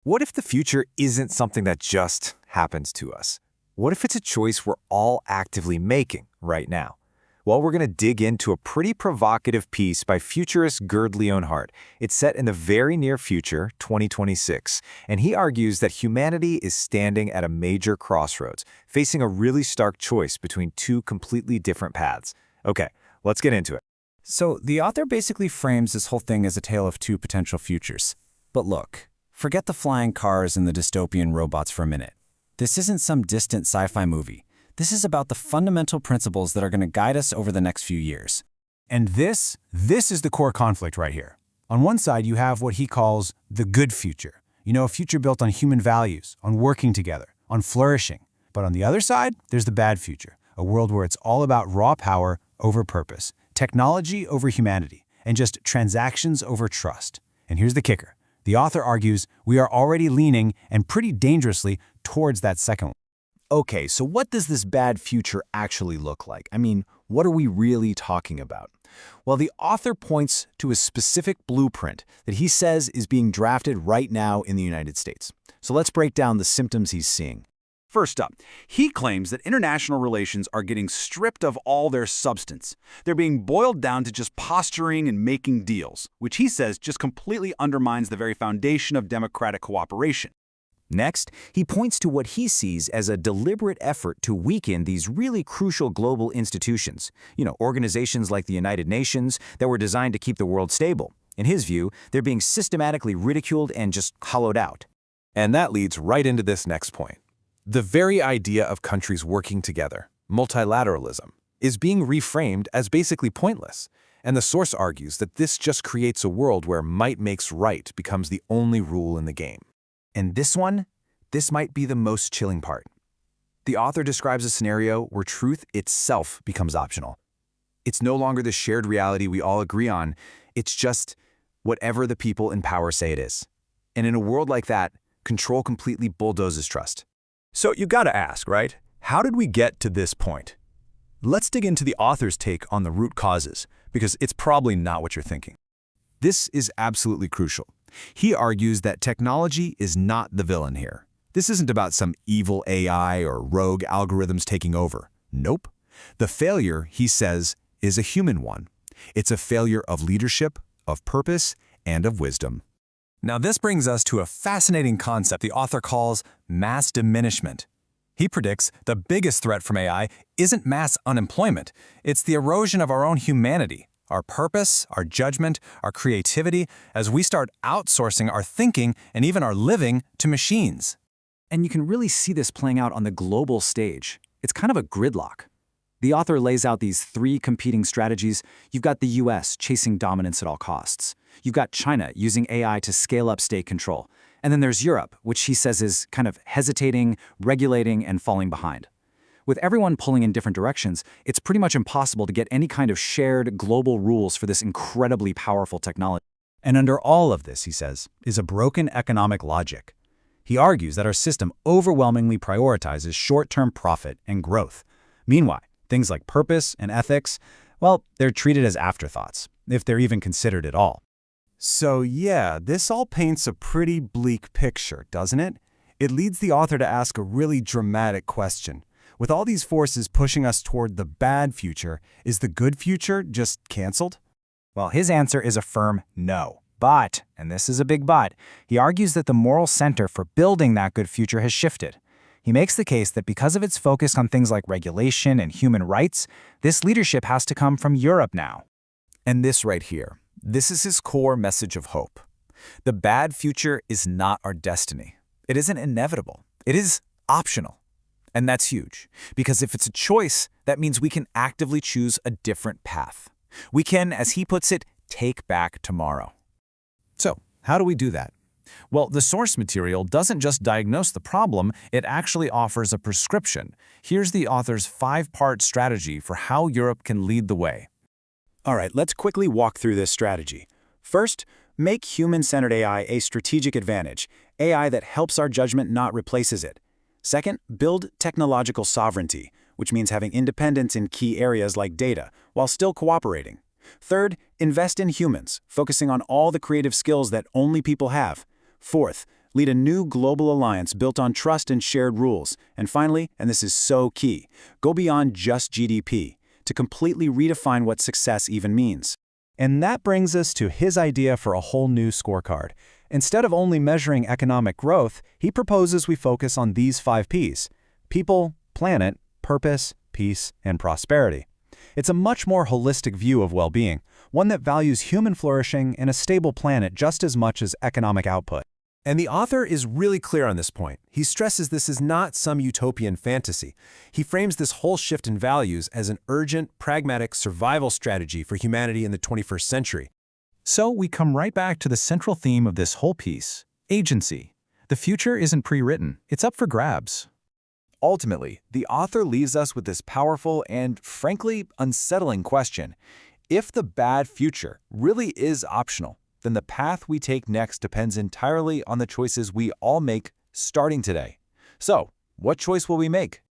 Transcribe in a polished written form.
What if the future isn't something that just happens to us? What if it's a choice we're all actively making right now? Well, we're going to dig into a pretty provocative piece by futurist Gerd Leonhard. It's set in the very near future, 2026, and he argues that humanity is standing at a major crossroads, facing a really stark choice between two completely different paths. Okay, let's get into it. So the author basically frames this whole thing as a tale of two potential futures. But look, forget the flying cars and the dystopian robots for a minute. This isn't some distant sci-fi movie. This is about the fundamental principles that are going to guide us over the next few years. And this is the core conflict right here. On one side, you have what he calls the good future. You know, a future built on human values, on working together, on flourishing. But on the other side, there's the bad future, a world where it's all about raw power over purpose, technology over humanity, and just transactions over trust. And here's the kicker. The author argues we are already leaning, and pretty dangerously, towards that second one. Okay, so what does this bad future actually look like? I mean, what are we really talking about? Well, the author points to a specific blueprint that he says is being drafted right now in the United States. So let's break down the symptoms he's seeing. First up, he claims that international relations are getting stripped of all their substance. They're being boiled down to just posturing and making deals, which he says just completely undermines the very foundation of democratic cooperation. Next, he points to what he sees as a deliberate effort to weaken these really crucial global institutions. Organizations like the United Nations that were designed to keep the world stable. In his view, they're being systematically ridiculed and just hollowed out. And that leads right into this next point. The very idea of countries working together, multilateralism, is being reframed as basically pointless. And the source argues that this just creates a world where might makes right becomes the only rule in the game. And this might be the most chilling part. The author describes a scenario where truth itself becomes optional. It's no longer the shared reality we all agree on. It's just whatever the people in power say it is. And in a world like that, control completely bulldozes trust. So you gotta ask, right? How did we get to this point? Let's dig into the author's take on the root causes, because it's probably not what you're thinking. This is absolutely crucial. He argues that technology is not the villain here. This isn't about some evil AI or rogue algorithms taking over. Nope. The failure, he says, is a human one. It's a failure of leadership, of purpose, and of wisdom. Now this brings us to a fascinating concept the author calls mass diminishment. He predicts the biggest threat from AI isn't mass unemployment, it's the erosion of our own humanity, our purpose, our judgment, our creativity, as we start outsourcing our thinking and even our living to machines. And you can really see this playing out on the global stage. It's kind of a gridlock. The author lays out these three competing strategies. You've got the US chasing dominance at all costs. You've got China using AI to scale up state control. And then there's Europe, which he says is kind of hesitating, regulating, and falling behind. With everyone pulling in different directions, it's pretty much impossible to get any kind of shared global rules for this incredibly powerful technology. And under all of this, he says, is a broken economic logic. He argues that our system overwhelmingly prioritizes short-term profit and growth. Meanwhile, things like purpose and ethics, well, they're treated as afterthoughts, if they're even considered at all. So yeah, this all paints a pretty bleak picture, doesn't it? It leads the author to ask a really dramatic question. With all these forces pushing us toward the bad future, is the good future just canceled? Well, his answer is a firm no. But, and this is a big but, he argues that the moral center for building that good future has shifted. He makes the case that because of its focus on things like regulation and human rights, this leadership has to come from Europe now. And this right here, this is his core message of hope. The bad future is not our destiny. It isn't inevitable. It is optional. And that's huge, because if it's a choice, that means we can actively choose a different path. We can, as he puts it, take back tomorrow. So, how do we do that? Well, the source material doesn't just diagnose the problem, it actually offers a prescription. Here's the author's 5-part strategy for how Europe can lead the way. All right, let's quickly walk through this strategy. First, make human-centered AI a strategic advantage, AI that helps our judgment, not replaces it. Second, build technological sovereignty, which means having independence in key areas like data, while still cooperating. Third, invest in humans, focusing on all the creative skills that only people have. Fourth, Lead a new global alliance built on trust and shared rules. And finally, and this is so key, go beyond just GDP to completely redefine what success even means. And that brings us to his idea for a whole new scorecard. Instead of only measuring economic growth, he proposes we focus on these 5 Ps: people, planet, purpose, peace, and prosperity. It's a much more holistic view of well-being, one that values human flourishing and a stable planet just as much as economic output. And the author is really clear on this point. He stresses this is not some utopian fantasy. He frames this whole shift in values as an urgent, pragmatic survival strategy for humanity in the 21st century. So we come right back to the central theme of this whole piece: agency. The future isn't pre-written, it's up for grabs. Ultimately, the author leaves us with this powerful and, frankly, unsettling question. If the bad future really is optional, then the path we take next depends entirely on the choices we all make starting today. So, what choice will we make?